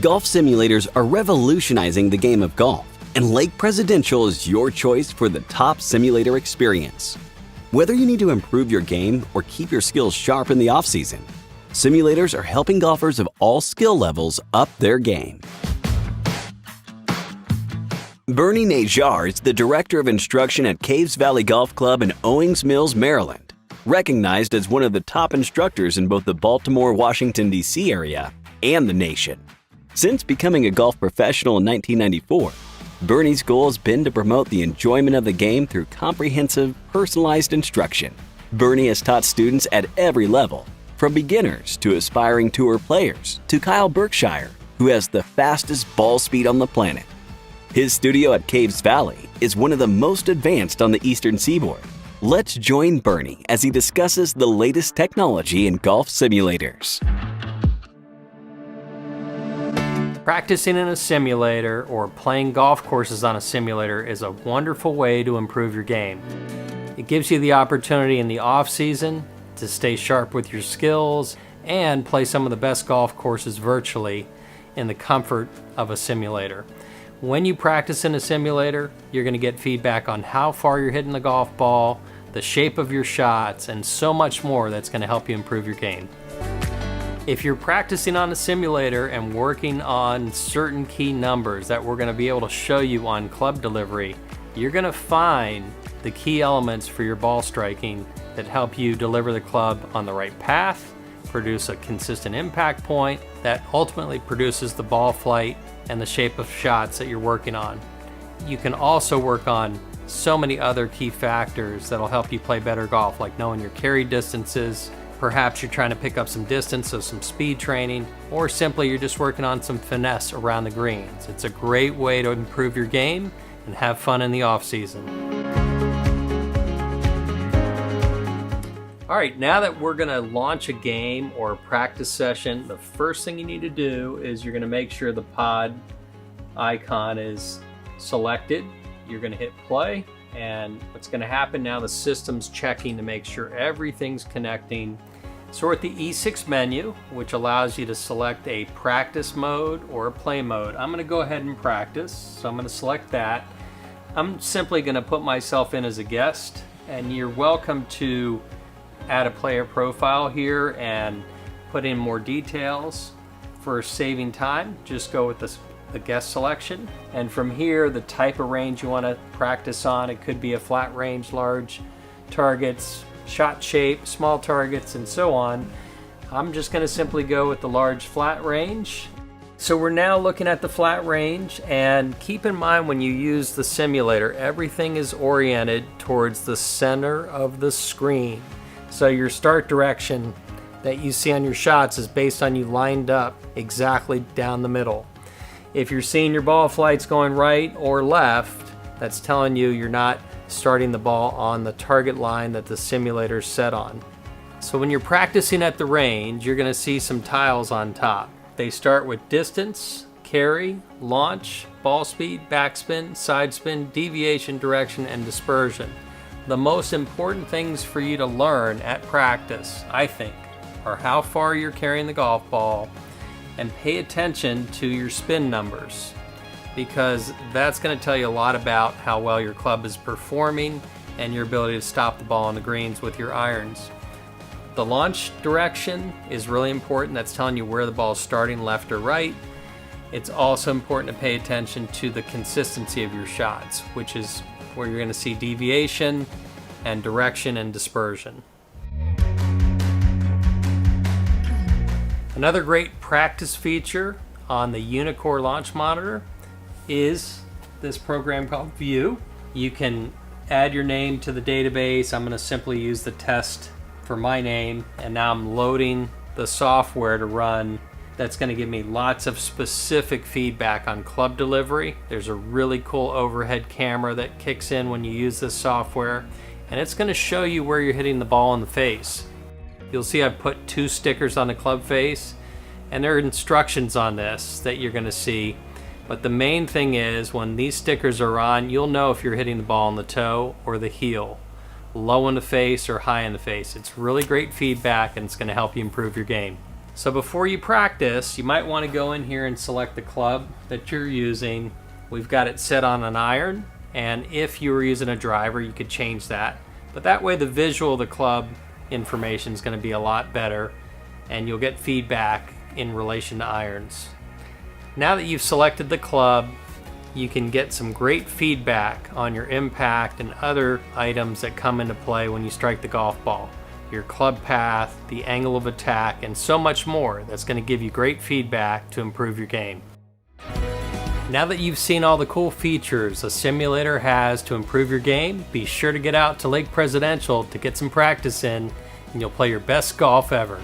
Golf simulators are revolutionizing the game of golf, and Lake Presidential is your choice for the top simulator experience. Whether you need to improve your game or keep your skills sharp in the off-season, simulators are helping golfers of all skill levels up their game. Bernie Najar is the Director of Instruction at Caves Valley Golf Club in Owings Mills, Maryland, recognized as one of the top instructors in both the Baltimore, Washington, D.C. area and the nation. Since becoming a golf professional in 1994, Bernie's goal has been to promote the enjoyment of the game through comprehensive, personalized instruction. Bernie has taught students at every level, from beginners to aspiring tour players to Kyle Berkshire, who has the fastest ball speed on the planet. His studio at Caves Valley is one of the most advanced on the Eastern Seaboard. Let's join Bernie as he discusses the latest technology in golf simulators. Practicing in a simulator or playing golf courses on a simulator is a wonderful way to improve your game. It gives you the opportunity in the off-season to stay sharp with your skills and play some of the best golf courses virtually in the comfort of a simulator. When you practice in a simulator, you're going to get feedback on how far you're hitting the golf ball, the shape of your shots, and so much more that's going to help you improve your game. If you're practicing on a simulator and working on certain key numbers that we're going to be able to show you on club delivery, you're going to find the key elements for your ball striking that help you deliver the club on the right path, produce a consistent impact point that ultimately produces the ball flight and the shape of shots that you're working on. You can also work on so many other key factors that'll help you play better golf, like knowing your carry distances. Perhaps you're trying to pick up some distance, so some speed training, or simply you're just working on some finesse around the greens. It's a great way to improve your game and have fun in the off season. All right, now that we're gonna launch a game or a practice session, the first thing you need to do is you're gonna make sure the pod icon is selected. You're gonna hit play, and what's gonna happen now, the system's checking to make sure everything's connecting. So we're at the E6 menu, which allows you to select a practice mode or a play mode. I'm gonna go ahead and practice, so I'm gonna select that. I'm simply gonna put myself in as a guest, and you're welcome to add a player profile here and put in more details. For saving time, just go with the guest selection. And from here, the type of range you wanna practice on, it could be a flat range, large targets, shot shape, small targets, and so on. I'm just going to simply go with the large flat range. So we're now looking at the flat range, and keep in mind when you use the simulator, everything is oriented towards the center of the screen. So your start direction that you see on your shots is based on you lined up exactly down the middle. If you're seeing your ball flights going right or left, that's telling you you're not starting the ball on the target line that the simulator's set on. So when you're practicing at the range, you're going to see some tiles on top. They start with distance, carry, launch, ball speed, backspin, side spin, deviation, direction, and dispersion. The most important things for you to learn at practice, I think, are how far you're carrying the golf ball, and pay attention to your spin numbers, because that's going to tell you a lot about how well your club is performing and your ability to stop the ball on the greens with your irons. The launch direction is really important. That's telling you where the ball is starting, left or right. It's also important to pay attention to the consistency of your shots, which is where you're going to see deviation and direction and dispersion. Another great practice feature on the Uneekor launch monitor is this program called View. You can add your name to the database. I'm going to simply use the test for my name, and now I'm loading the software to run. That's going to give me lots of specific feedback on club delivery. There's a really cool overhead camera that kicks in when you use this software, and it's going to show you where you're hitting the ball in the face. You'll see I've put 2 stickers on the club face, and there are instructions on this that you're going to see. But the main thing is, when these stickers are on, you'll know if you're hitting the ball on the toe or the heel, low in the face or high in the face. It's really great feedback, and it's going to help you improve your game. So before you practice, you might want to go in here and select the club that you're using. We've got it set on an iron, and if you were using a driver, you could change that. But that way the visual of the club information is going to be a lot better, and you'll get feedback in relation to irons. Now that you've selected the club, you can get some great feedback on your impact and other items that come into play when you strike the golf ball. Your club path, the angle of attack, and so much more that's going to give you great feedback to improve your game. Now that you've seen all the cool features a simulator has to improve your game, be sure to get out to Lake Presidential to get some practice in, and you'll play your best golf ever.